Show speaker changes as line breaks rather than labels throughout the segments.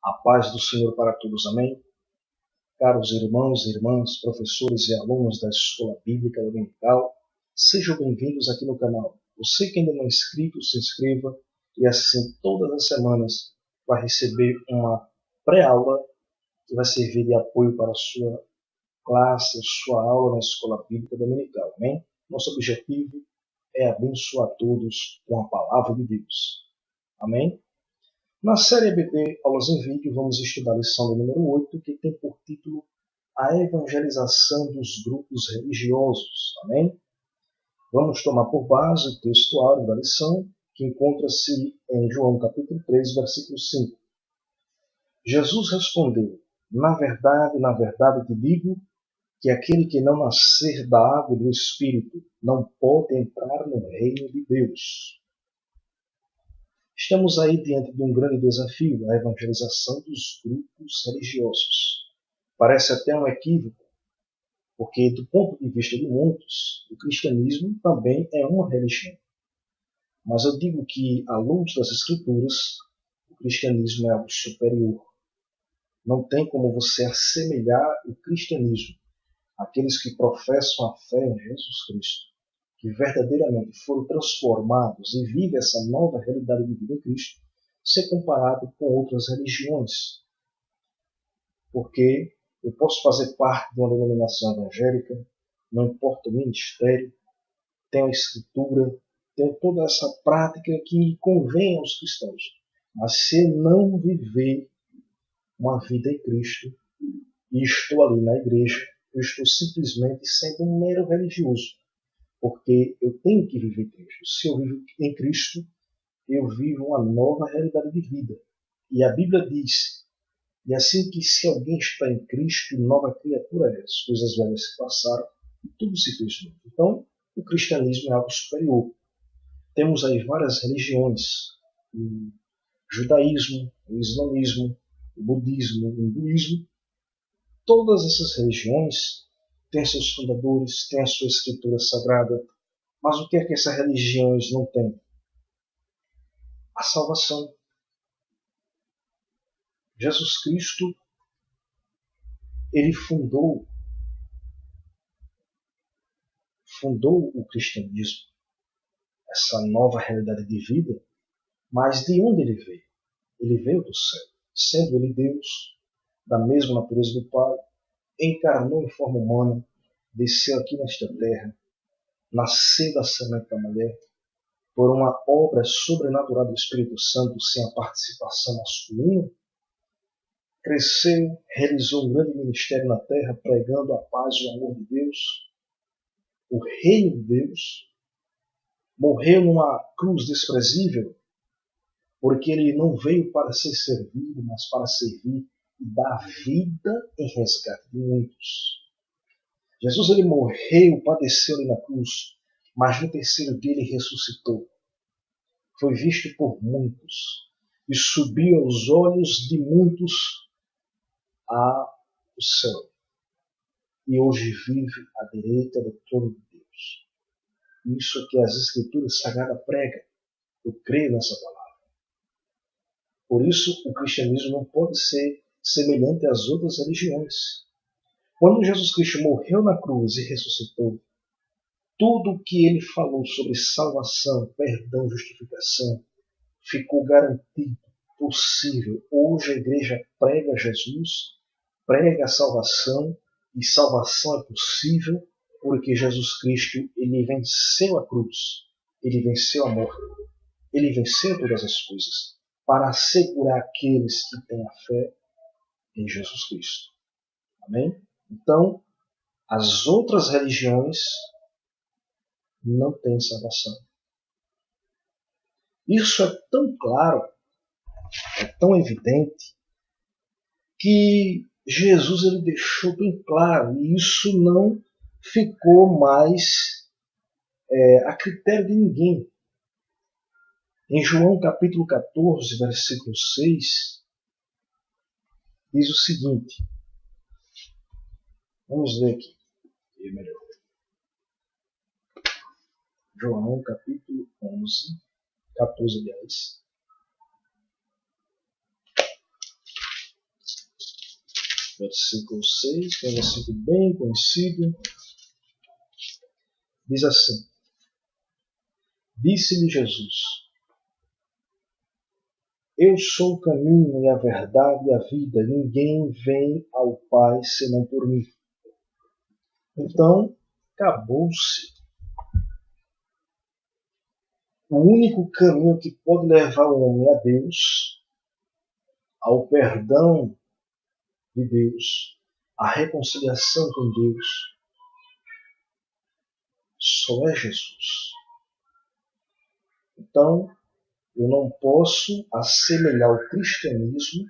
A paz do Senhor para todos, amém? Caros irmãos e irmãs, professores e alunos da Escola Bíblica Dominical, sejam bem-vindos aqui no canal. Você que ainda não é inscrito, se inscreva e assim todas as semanas vai receber uma pré-aula que vai servir de apoio para a sua classe, a sua aula na Escola Bíblica Dominical, amém? Nosso objetivo é abençoar todos com a Palavra de Deus, amém? Na série EBD Aulas em Vídeo, vamos estudar a lição número 8, que tem por título A Evangelização dos Grupos Religiosos. Amém? Vamos tomar por base o textuário da lição, que encontra-se em João capítulo 3, versículo 5. Jesus respondeu: na verdade te digo que aquele que não nascer da água e do Espírito não pode entrar no reino de Deus. Estamos aí diante de um grande desafio, a evangelização dos grupos religiosos. Parece até um equívoco, porque do ponto de vista de muitos, o cristianismo também é uma religião. Mas eu digo que, à luz das Escrituras, o cristianismo é algo superior. Não tem como você assemelhar o cristianismo àqueles que professam a fé em Jesus Cristo, que verdadeiramente foram transformados e vivem essa nova realidade de vida em Cristo, ser comparado com outras religiões. Porque eu posso fazer parte de uma denominação evangélica, não importa o ministério, tenho a escritura, tenho toda essa prática que convém aos cristãos. Mas se eu não viver uma vida em Cristo e estou ali na igreja, eu estou simplesmente sendo um mero religioso. Porque eu tenho que viver Cristo. Se eu vivo em Cristo, eu vivo uma nova realidade de vida. E a Bíblia diz, e assim que se alguém está em Cristo, nova criatura é. As coisas velhas se passaram e tudo se fez novo. Então, o cristianismo é algo superior. Temos aí várias religiões, o judaísmo, o islamismo, o budismo, o hinduísmo. Todas essas religiões têm seus fundadores, têm a sua escritura sagrada. Mas o que é que essas religiões não têm? A salvação. Jesus Cristo, ele fundou o cristianismo, essa nova realidade de vida, mas de onde ele veio? Ele veio do céu, sendo ele Deus, da mesma natureza do Pai, encarnou em forma humana, desceu aqui nesta terra, nasceu da semente da mulher, por uma obra sobrenatural do Espírito Santo, sem a participação masculina, cresceu, realizou um grande ministério na terra, pregando a paz e o amor de Deus, o reino de Deus, morreu numa cruz desprezível, porque ele não veio para ser servido, mas para servir e dar vida em resgate de muitos. Jesus ele morreu, padeceu ali na cruz, mas no terceiro dia ele ressuscitou. Foi visto por muitos e subiu aos olhos de muitos ao céu. E hoje vive à direita do trono de Deus. Isso que as Escrituras Sagradas pregam. Eu creio nessa palavra. Por isso, o cristianismo não pode ser semelhante às outras religiões. Quando Jesus Cristo morreu na cruz e ressuscitou, tudo o que ele falou sobre salvação, perdão, justificação, ficou garantido, possível. Hoje a igreja prega Jesus, prega a salvação, e salvação é possível porque Jesus Cristo ele venceu a cruz, ele venceu a morte, ele venceu todas as coisas para assegurar aqueles que têm a fé em Jesus Cristo. Amém? Então, as outras religiões não têm salvação. Isso é tão claro, é tão evidente, que Jesus ele deixou bem claro, e isso não ficou mais a critério de ninguém. Em João capítulo 14, versículo 6, diz o seguinte, vamos ler aqui, é melhor. João capítulo 14, aliás. versículo 6, que é um versículo bem conhecido, diz assim: Disse-lhe Jesus: Eu sou o caminho e a verdade e a vida. Ninguém vem ao Pai senão por mim. Então, acabou-se. O único caminho que pode levar o homem a Deus, ao perdão de Deus, à reconciliação com Deus, só é Jesus. Então, eu não posso assemelhar o cristianismo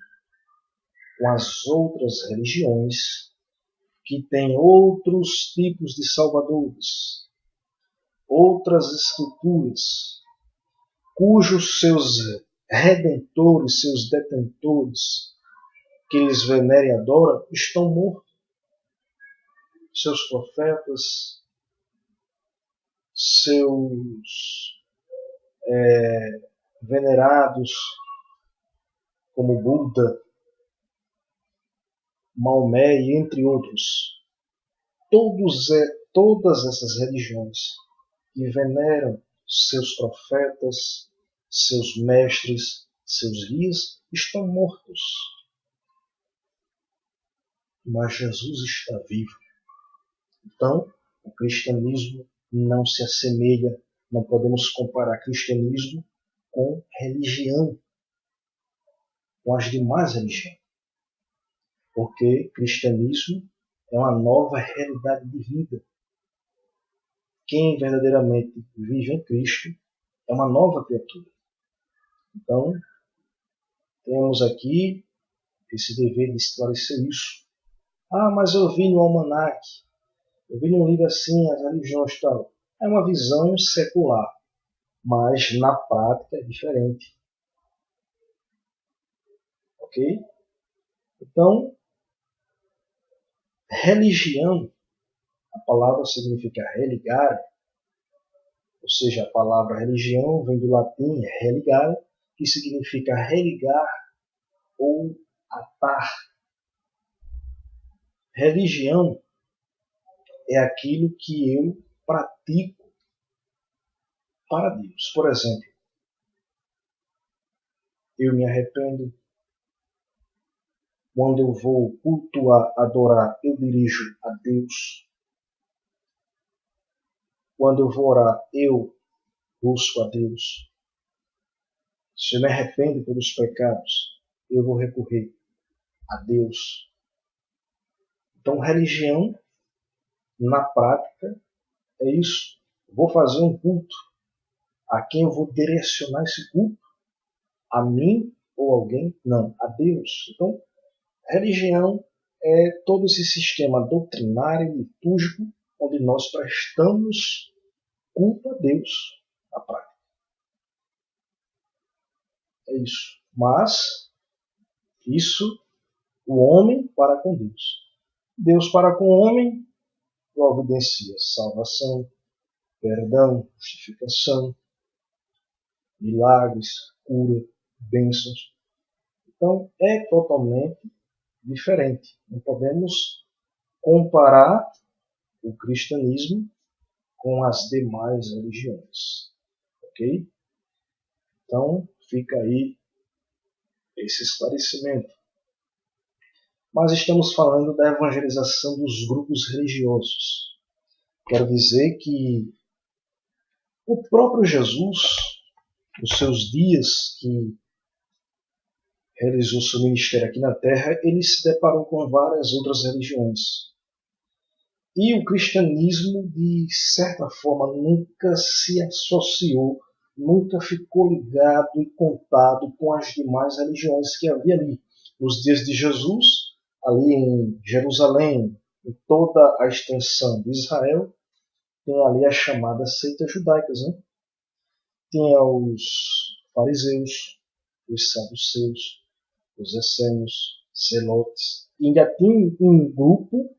com as outras religiões que têm outros tipos de salvadores, outras escrituras, cujos seus redentores, seus detentores, que eles veneram e adoram, estão mortos. Seus profetas, seus venerados, como Buda, Maomé e entre outros. Todas essas religiões que veneram seus profetas, seus mestres, seus guias, estão mortos. Mas Jesus está vivo. Então, o cristianismo não se assemelha, não podemos comparar cristianismo com religião, com as demais religiões. Porque cristianismo é uma nova realidade de vida. Quem verdadeiramente vive em Cristo é uma nova criatura. Então, temos aqui esse dever de esclarecer isso. Ah, mas eu vi no almanaque, eu vi num livro assim, as religiões e tal. É uma visão secular, mas na prática é diferente. Ok? Então, religião, a palavra significa religare, ou seja, a palavra religião vem do latim religare, que significa religar ou atar. Religião é aquilo que eu pratico para Deus. Por exemplo, eu me arrependo. Quando eu vou cultuar, adorar, eu dirijo a Deus. Quando eu vou orar, eu busco a Deus. Se eu me arrependo pelos pecados, eu vou recorrer a Deus. Então, religião, na prática, é isso. Vou fazer um culto. A quem eu vou direcionar esse culto? A mim ou alguém? Não, a Deus. Então, religião é todo esse sistema doutrinário, litúrgico, onde nós prestamos culto a Deus na prática. É isso. Mas, isso, o homem para com Deus. Deus para com o homem providencia salvação, perdão, justificação, milagres, cura, bênçãos. Então, é totalmente diferente. Não podemos comparar o cristianismo com as demais religiões. Ok? Então, fica aí esse esclarecimento. Mas estamos falando da evangelização dos grupos religiosos. Quero dizer que o próprio Jesus, nos seus dias que realizou seu ministério aqui na Terra, ele se deparou com várias outras religiões. E o cristianismo, de certa forma, nunca se associou, nunca ficou ligado e contado com as demais religiões que havia ali. Nos dias de Jesus, ali em Jerusalém, em toda a extensão de Israel, tem ali as chamadas seitas judaicas. Né? Tinha os fariseus, os saduceus, os essênios, zelotes. E ainda tinha um grupo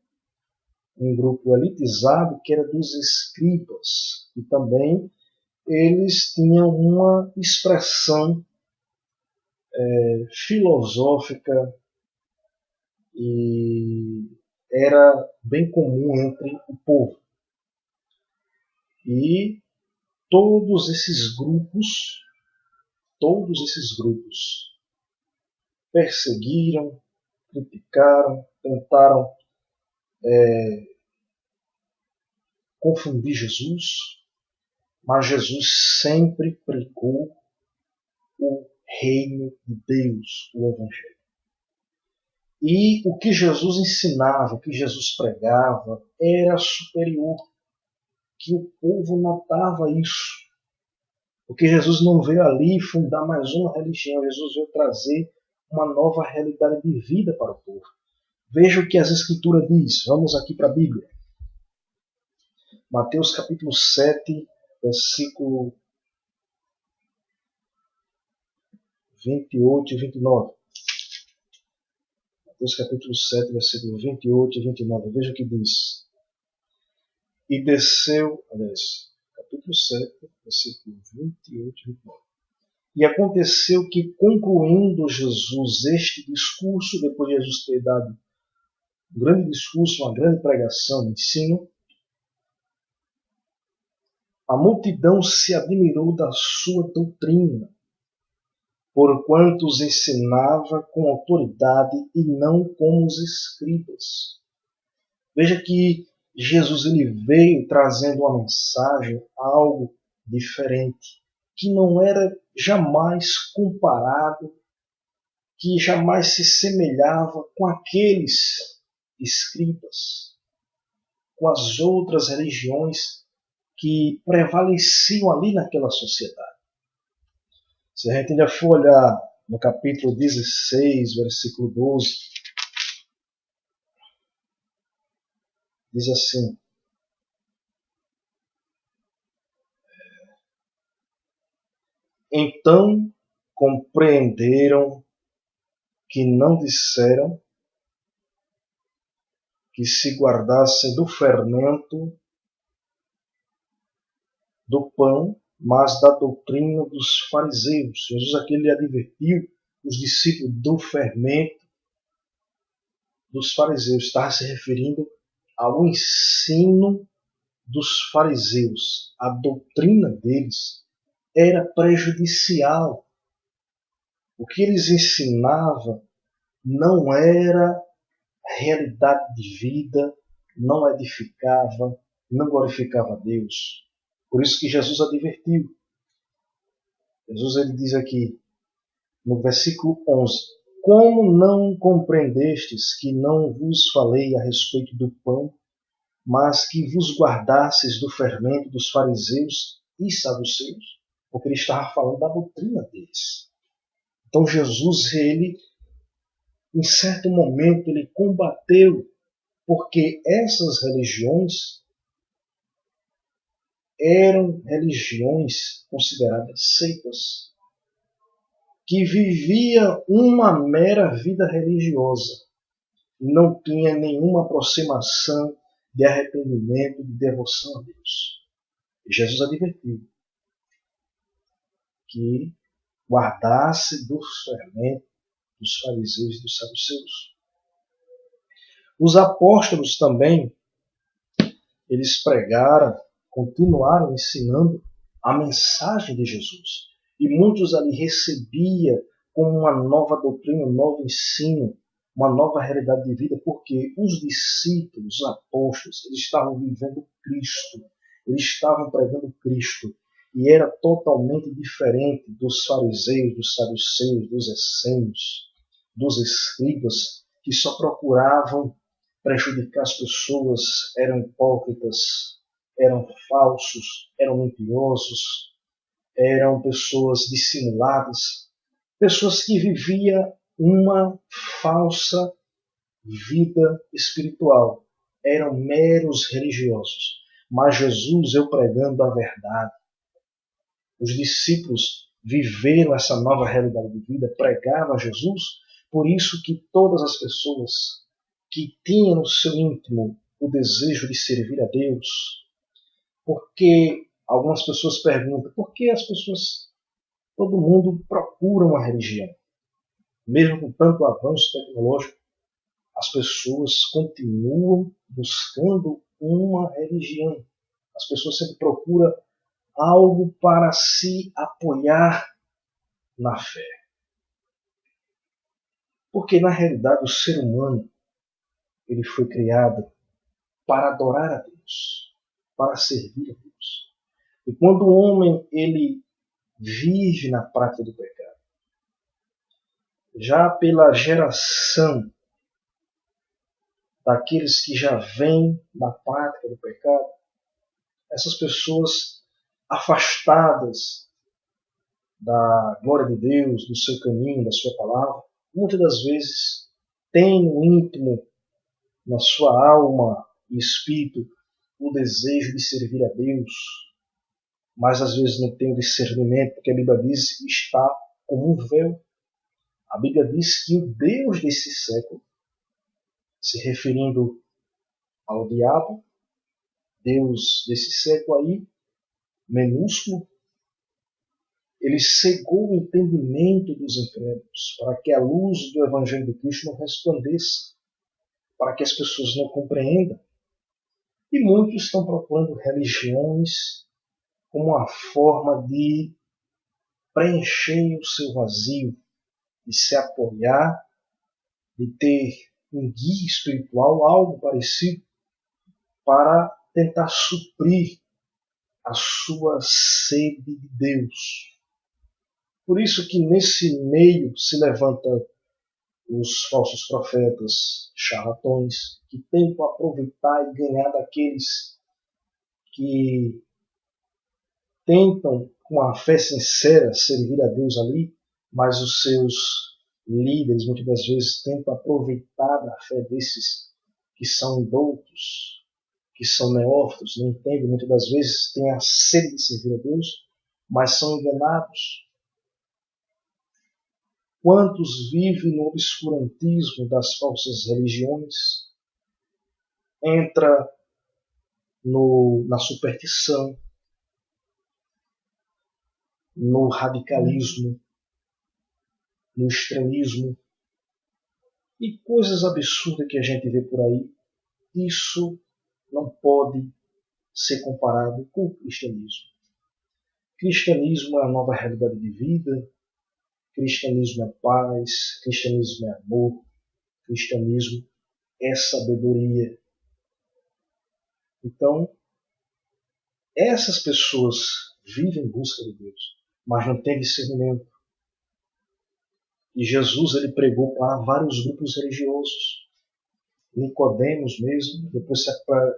elitizado que era dos escribas, e também eles tinham uma expressão filosófica e era bem comum entre o povo. E todos esses grupos perseguiram, criticaram, tentaram confundir Jesus, mas Jesus sempre pregou o reino de Deus, o Evangelho. E o que Jesus ensinava, o que Jesus pregava, era superior, que o povo notava isso. Porque Jesus não veio ali fundar mais uma religião, Jesus veio trazer uma nova realidade de vida para o povo. Veja o que as Escrituras diz. Vamos aqui para a Bíblia. Mateus capítulo 7, versículo 28 e 29. Mateus capítulo 7, versículo 28 e 29. Veja o que diz. E desceu, capítulo 7, versículo 28 e 29. E aconteceu que, concluindo Jesus este discurso, depois de Jesus ter dado um grande discurso, uma grande pregação, um ensino, a multidão se admirou da sua doutrina, porquanto os ensinava com autoridade e não como os escribas. Veja que Jesus ele veio trazendo uma mensagem, algo diferente, que não era jamais comparado, que jamais se semelhava com aqueles escribas, com as outras religiões que prevaleciam ali naquela sociedade. Se a gente ainda for olhar no capítulo 16, versículo 12, diz assim: então compreenderam que não disseram que se guardassem do fermento do pão, mas da doutrina dos fariseus. Jesus aqui lhe advertiu os discípulos do fermento dos fariseus. Estava se referindo ao ensino dos fariseus. A doutrina deles era prejudicial. O que eles ensinavam não era realidade de vida, não edificava, não glorificava a Deus. Por isso que Jesus advertiu. Jesus ele diz aqui, no versículo 11, como não compreendestes que não vos falei a respeito do pão, mas que vos guardasses do fermento dos fariseus e saduceus? Porque ele estava falando da doutrina deles. Então Jesus, ele, em certo momento, ele combateu, porque essas religiões eram religiões consideradas seitas, que vivia uma mera vida religiosa, não tinha nenhuma aproximação de arrependimento, de devoção a Deus. E Jesus advertiu que guardasse do fermento dos fariseus e dos saduceus. Os apóstolos também, eles pregaram, continuaram ensinando a mensagem de Jesus. E muitos ali recebiam como uma nova doutrina, um novo ensino, uma nova realidade de vida, porque os discípulos, os apóstolos, eles estavam vivendo Cristo, eles estavam pregando Cristo, e era totalmente diferente dos fariseus, dos saduceus, dos essênios, dos escribas, que só procuravam prejudicar as pessoas, eram hipócritas, eram falsos, eram mentirosos, eram pessoas dissimuladas, pessoas que viviam uma falsa vida espiritual, eram meros religiosos. Mas Jesus, eu pregando a verdade, os discípulos viveram essa nova realidade de vida, pregavam a Jesus, por isso que todas as pessoas que tinham no seu íntimo o desejo de servir a Deus, porque algumas pessoas perguntam, por que as pessoas, todo mundo procura uma religião? Mesmo com tanto avanço tecnológico, as pessoas continuam buscando uma religião. As pessoas sempre procuram algo para se apoiar na fé. Porque, na realidade, o ser humano ele foi criado para adorar a Deus, para servir a Deus. E quando o homem ele vive na prática do pecado, já pela geração daqueles que já vêm na prática do pecado, essas pessoas afastadas da glória de Deus, do seu caminho, da sua palavra, muitas das vezes têm no íntimo, na sua alma e espírito, o desejo de servir a Deus, mas às vezes não tem o discernimento, porque a Bíblia diz que está como um véu. A Bíblia diz que o Deus desse século, se referindo ao diabo, Deus desse século aí, minúsculo, ele cegou o entendimento dos incrédulos para que a luz do Evangelho de Cristo não resplandeça, para que as pessoas não compreendam. E muitos estão procurando religiões como uma forma de preencher o seu vazio, de se apoiar, de ter um guia espiritual, algo parecido, para tentar suprir a sua sede de Deus. Por isso que nesse meio se levantam os falsos profetas, charlatões, que tentam aproveitar e ganhar daqueles que tentam, com a fé sincera, servir a Deus ali, mas os seus líderes, muitas das vezes, tentam aproveitar da fé desses que são indoutos, que são neófitos, não entendem, muitas das vezes têm a sede de servir a Deus, mas são enganados. Quantos vivem no obscurantismo das falsas religiões, entra na superstição, no radicalismo, no extremismo e coisas absurdas que a gente vê por aí. Isso não pode ser comparado com o cristianismo. Cristianismo é a nova realidade de vida, cristianismo é paz, cristianismo é amor, cristianismo é sabedoria. Então, essas pessoas vivem em busca de Deus, mas não têm discernimento. E Jesus ele pregou para vários grupos religiosos. Nicodemos mesmo, depois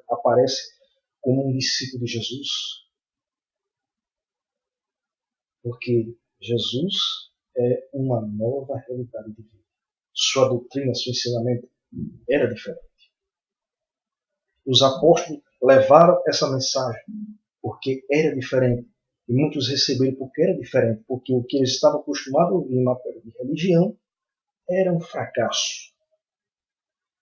aparece como um discípulo de Jesus. Porque Jesus é uma nova realidade de vida. Sua doutrina, seu ensinamento era diferente. Os apóstolos levaram essa mensagem porque era diferente. E muitos receberam porque era diferente, porque o que eles estavam acostumados a ouvir em matéria de religião era um fracasso.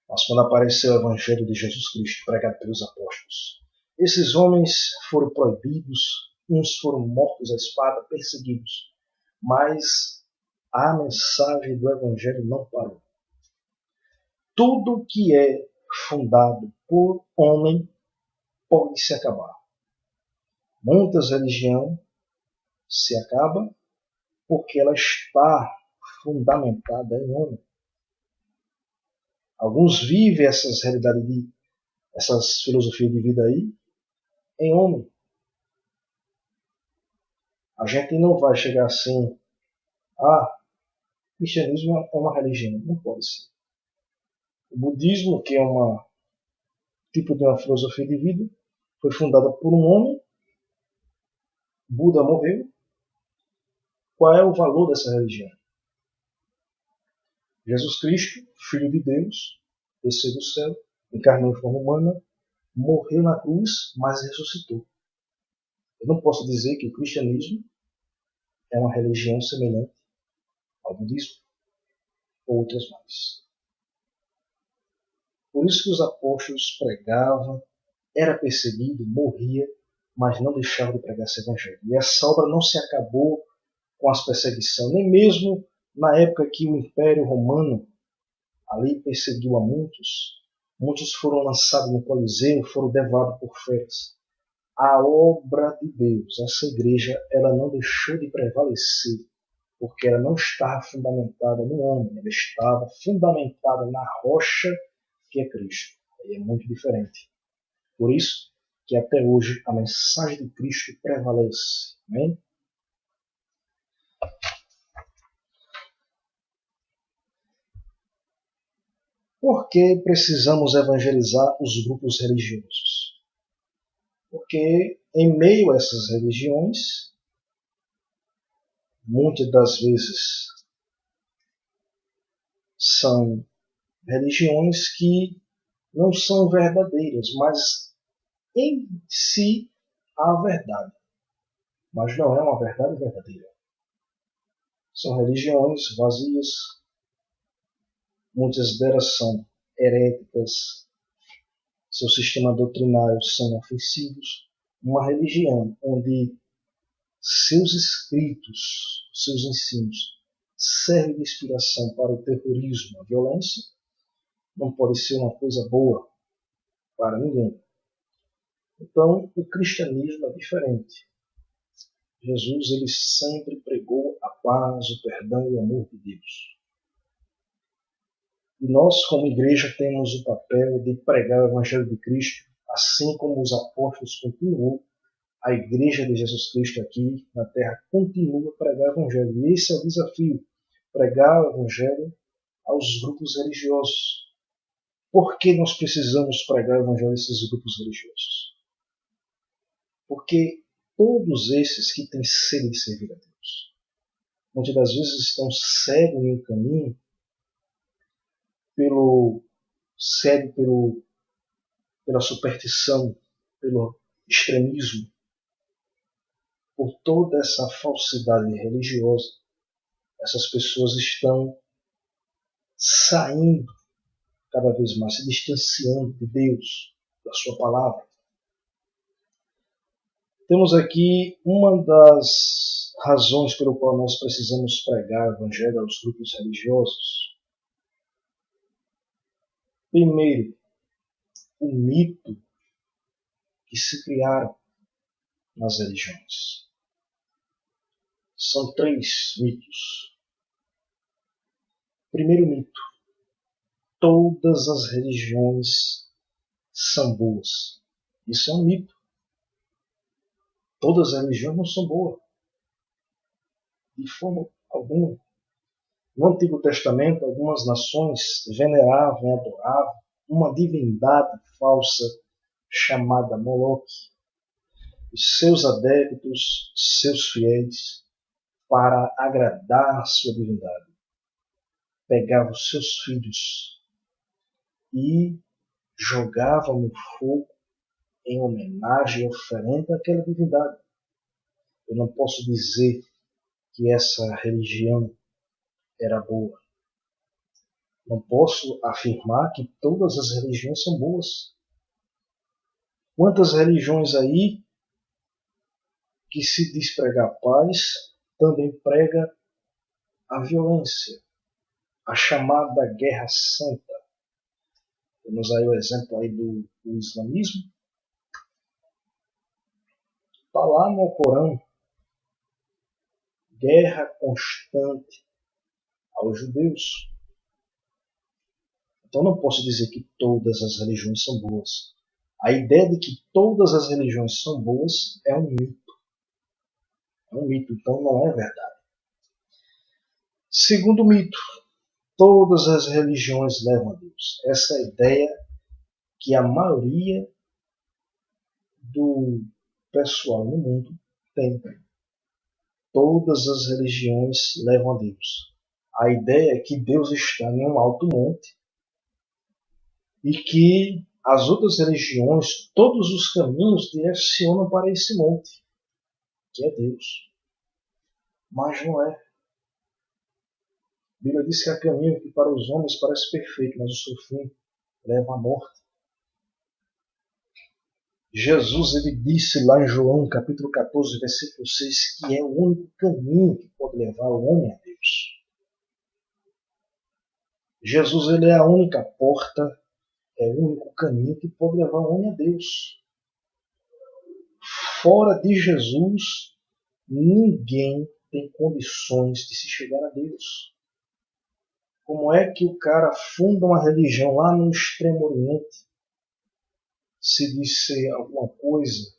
Mas quando apareceu o Evangelho de Jesus Cristo, pregado pelos apóstolos, esses homens foram proibidos, uns foram mortos à espada, perseguidos. Mas a mensagem do Evangelho não parou. Tudo que é fundado por homem pode se acabar. Muitas religiões se acabam porque ela está fundamentada em homem. Alguns vivem essas realidades, essas filosofias de vida aí, em homem. A gente não vai chegar assim, o cristianismo é uma religião. Não pode ser. O budismo, que é um tipo de uma filosofia de vida, foi fundada por um homem. Buda morreu. Qual é o valor dessa religião? Jesus Cristo, Filho de Deus, desceu do céu, encarnou em forma humana, morreu na cruz, mas ressuscitou. Eu não posso dizer que o cristianismo é uma religião semelhante ao budismo ou outras mais. Por isso que os apóstolos pregavam, era perseguido, morria, mas não deixava de pregar esse evangelho. E essa obra não se acabou com as perseguições, nem mesmo na época que o Império Romano ali perseguiu a muitos. Muitos foram lançados no Coliseu, foram levados por feras. A obra de Deus, essa igreja, ela não deixou de prevalecer, porque ela não estava fundamentada no homem, ela estava fundamentada na rocha que é Cristo. E é muito diferente. Por isso que até hoje a mensagem de Cristo prevalece. Amém? Por que precisamos evangelizar os grupos religiosos? Porque em meio a essas religiões, muitas das vezes são religiões que não são verdadeiras, mas em si há verdade. Mas não é uma verdade verdadeira. São religiões vazias, muitas delas são heréticas, seu sistema doutrinário são ofensivos. Uma religião onde seus escritos, seus ensinos servem de inspiração para o terrorismo, a violência, não pode ser uma coisa boa para ninguém. Então, o cristianismo é diferente. Jesus ele sempre pregou a paz, o perdão e o amor de Deus. E nós, como igreja, temos o papel de pregar o Evangelho de Cristo, assim como os apóstolos continuam. A igreja de Jesus Cristo aqui na terra continua a pregar o Evangelho. E esse é o desafio, pregar o Evangelho aos grupos religiosos. Por que nós precisamos pregar o Evangelho a esses grupos religiosos? Porque todos esses que têm sede de servir a Deus, muitas das vezes estão cegos em um caminho, pela superstição, pelo extremismo, por toda essa falsidade religiosa. Essas pessoas estão saindo cada vez mais, se distanciando de Deus, da sua palavra. Temos aqui uma das razões pelo qual nós precisamos pregar o Evangelho aos grupos religiosos. Primeiro, o mito que se criaram nas religiões. São 3 mitos. Primeiro mito: todas as religiões são boas. Isso é um mito. Todas as religiões não são boas, de forma alguma. No Antigo Testamento, algumas nações veneravam e adoravam uma divindade falsa chamada Moloque. Os seus adeptos, seus fiéis, para agradar a sua divindade, pegavam os seus filhos e jogavam no fogo em homenagem e oferenda àquela divindade. Eu não posso dizer que essa religião era boa. Não posso afirmar que todas as religiões são boas. Quantas religiões aí que se diz pregar paz, também prega a violência, a chamada guerra santa. Temos aí o exemplo aí do islamismo. Está lá no Corão, guerra constante aos judeus. Então não posso dizer que todas as religiões são boas. A ideia de que todas as religiões são boas é um mito. É um mito, então não é verdade. Segundo mito: todas as religiões levam a Deus. Essa é a ideia que a maioria do pessoal no mundo tem. Todas as religiões levam a Deus. A ideia é que Deus está em um alto monte e que as outras religiões, todos os caminhos direcionam para esse monte, que é Deus. Mas não é. A Bíblia diz que há caminho que para os homens parece perfeito, mas o seu fim leva à morte. Jesus ele disse lá em João capítulo 14, versículo 6, que é o único caminho que pode levar o homem a Deus. Jesus ele é a única porta, é o único caminho que pode levar o homem a Deus. Fora de Jesus, ninguém tem condições de se chegar a Deus. Como é que o cara funda uma religião lá no Extremo Oriente, se diz ser alguma coisa,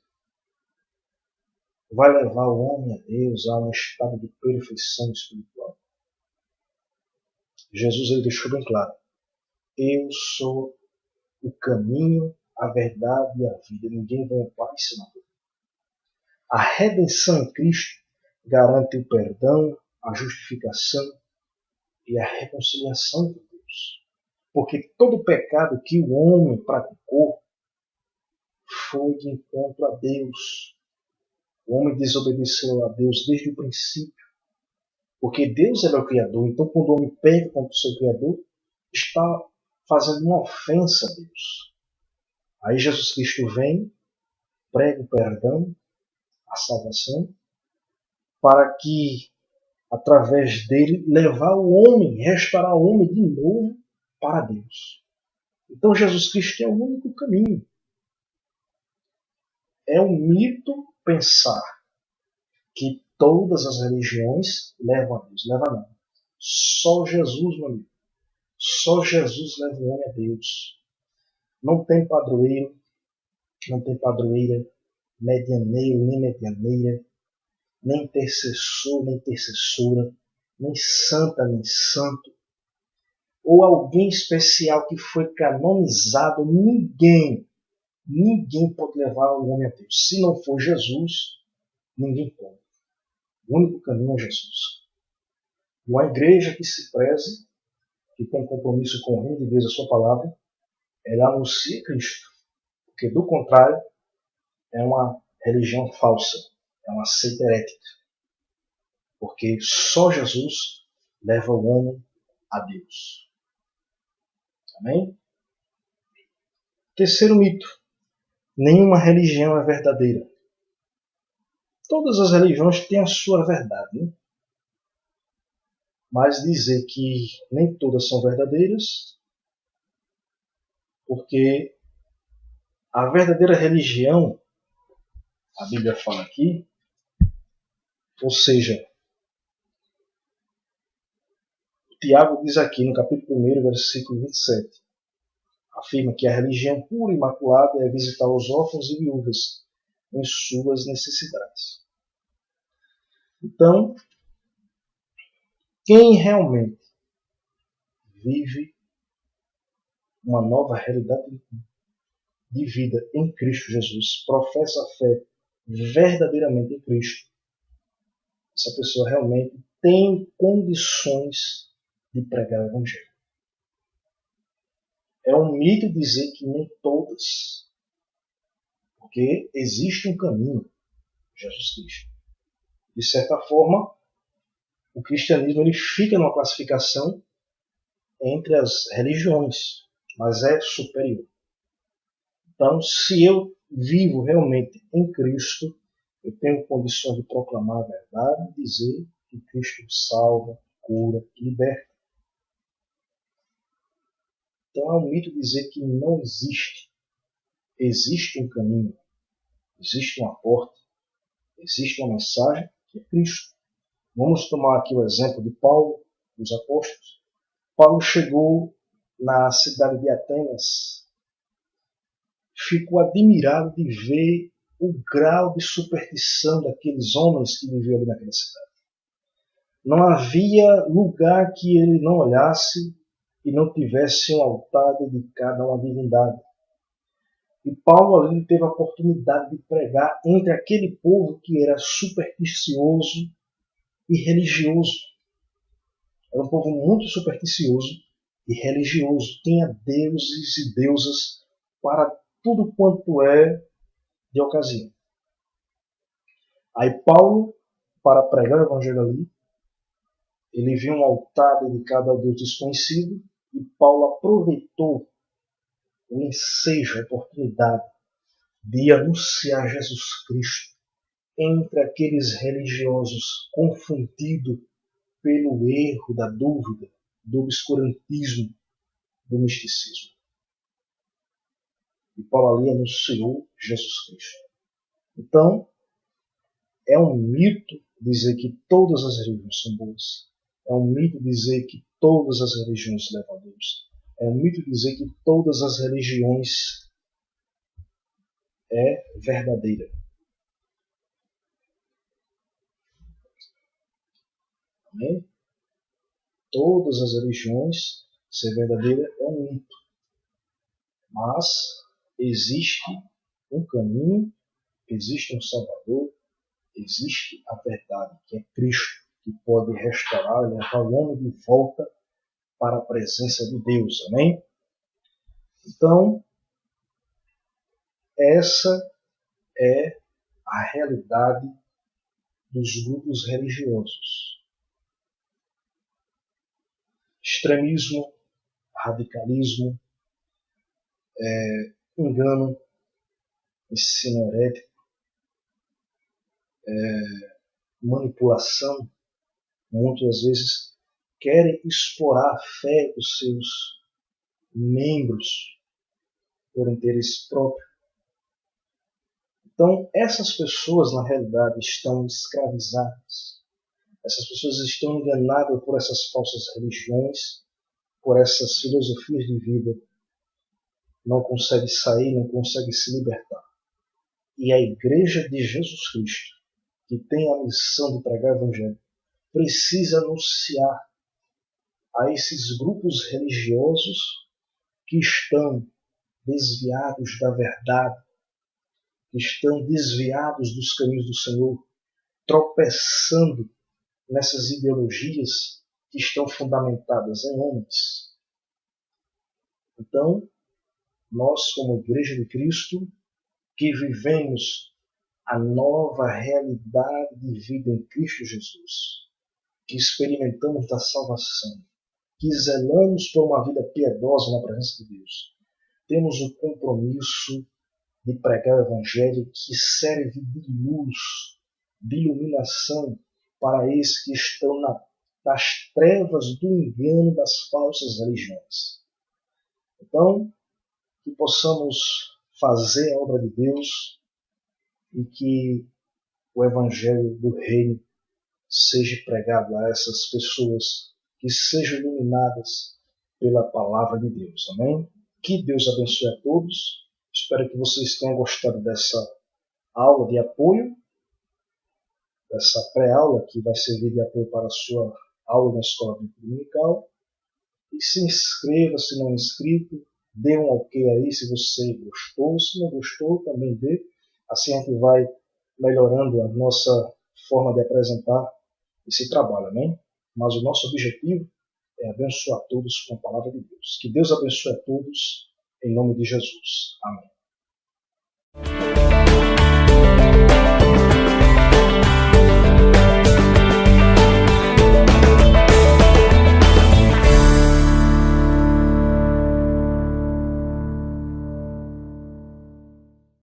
vai levar o homem a Deus a um estado de perfeição espiritual? Jesus ele deixou bem claro: eu sou o caminho, a verdade e a vida. Ninguém vai ao Pai senão eu. A redenção em Cristo garante o perdão, a justificação e a reconciliação com Deus. Porque todo pecado que o homem praticou foi de encontro a Deus. O homem desobedeceu a Deus desde o princípio. Porque Deus é o Criador. Então, quando o homem peca contra o seu Criador, está fazendo uma ofensa a Deus. Aí Jesus Cristo vem, prega o perdão, a salvação, para que, através dele, levar o homem, restaurar o homem de novo para Deus. Então Jesus Cristo é o único caminho. É um mito pensar que todas as religiões levam a Deus. Leva não. Só Jesus, meu amigo. Só Jesus leva o homem a Deus. Não tem padroeiro, não tem padroeira, medianeiro, nem medianeira, nem intercessor, nem intercessora, nem santa, nem santo, ou alguém especial que foi canonizado. Ninguém pode levar o homem a Deus. Se não for Jesus, ninguém pode. O único caminho é Jesus. Uma igreja que se preze, que tem compromisso com o reino de Deus, a sua palavra, ela anuncia Cristo. Porque, do contrário, é uma religião falsa, é uma seita herética. Porque só Jesus leva o homem a Deus. Amém? Terceiro mito. Nenhuma religião é verdadeira. Todas as religiões têm a sua verdade, né? Mas dizer que nem todas são verdadeiras, porque a verdadeira religião, a Bíblia fala aqui, ou seja, Tiago diz aqui no capítulo 1, versículo 27, afirma que a religião pura e imaculada é visitar os órfãos e viúvas em suas necessidades. Então, quem realmente vive uma nova realidade de vida em Cristo Jesus, professa a fé verdadeiramente em Cristo, essa pessoa realmente tem condições de pregar o Evangelho. É um mito dizer que nem todas, porque existe um caminho, Jesus Cristo. De certa forma, o cristianismo ele fica numa classificação entre as religiões, mas é superior. Então, se eu vivo realmente em Cristo, eu tenho condições de proclamar a verdade e dizer que Cristo salva, cura e liberta. Então é um mito dizer que não existe. Existe um caminho, existe uma porta, existe uma mensagem que é Cristo. Vamos tomar aqui o exemplo de Paulo, dos apóstolos. Paulo chegou na cidade de Atenas, ficou admirado de ver o grau de superstição daqueles homens que viviam ali naquela cidade. Não havia lugar que ele não olhasse e não tivesse um altar dedicado a uma divindade. E Paulo ali teve a oportunidade de pregar entre aquele povo que era supersticioso e religioso. Era um povo muito supersticioso e religioso. Tinha deuses e deusas para tudo quanto é de ocasião. Aí Paulo, para pregar o evangelho ali, ele viu um altar dedicado ao Deus desconhecido e Paulo aproveitou o ensejo, a oportunidade de anunciar Jesus Cristo entre aqueles religiosos confundidos pelo erro da dúvida, do obscurantismo, do misticismo. E Paulo ali anunciou Jesus Cristo. Então, é um mito dizer que todas as religiões são boas. É um mito dizer que todas as religiões levam a Deus. É um mito dizer que todas as religiões é verdadeira. Amém? Todas as religiões ser verdadeira é um mito. Mas existe um caminho, existe um Salvador, existe a verdade, que é Cristo, que pode restaurar e levar o homem de volta para a presença de Deus. Amém? Então, essa é a realidade dos grupos religiosos. Extremismo, radicalismo, engano, ensino herético, manipulação, muitas vezes querem explorar a fé dos seus membros por interesse próprio. Então, essas pessoas, na realidade, estão escravizadas. Essas pessoas estão enganadas por essas falsas religiões, por essas filosofias de vida. Não conseguem sair, não conseguem se libertar. E a Igreja de Jesus Cristo, que tem a missão de pregar o Evangelho, precisa anunciar a esses grupos religiosos que estão desviados da verdade, que estão desviados dos caminhos do Senhor, tropeçando nessas ideologias que estão fundamentadas em homens. Então, nós, como Igreja de Cristo, que vivemos a nova realidade de vida em Cristo Jesus, que experimentamos da salvação, que zelamos por uma vida piedosa na presença de Deus, temos o compromisso de pregar o Evangelho que serve de luz, de iluminação para esses que estão nas trevas do engano das falsas religiões. Então, que possamos fazer a obra de Deus e que o Evangelho do Reino seja pregado a essas pessoas, que sejam iluminadas pela palavra de Deus. Amém? Que Deus abençoe a todos. Espero que vocês tenham gostado dessa aula de apoio, dessa pré-aula que vai servir de apoio para a sua aula na escola dominical. E se inscreva se não é inscrito, dê um ok aí se você gostou. Se não gostou, também dê. Assim a gente vai melhorando a nossa forma de apresentar esse trabalho, amém? Mas o nosso objetivo é abençoar todos com a palavra de Deus. Que Deus abençoe a todos, em nome de Jesus. Amém.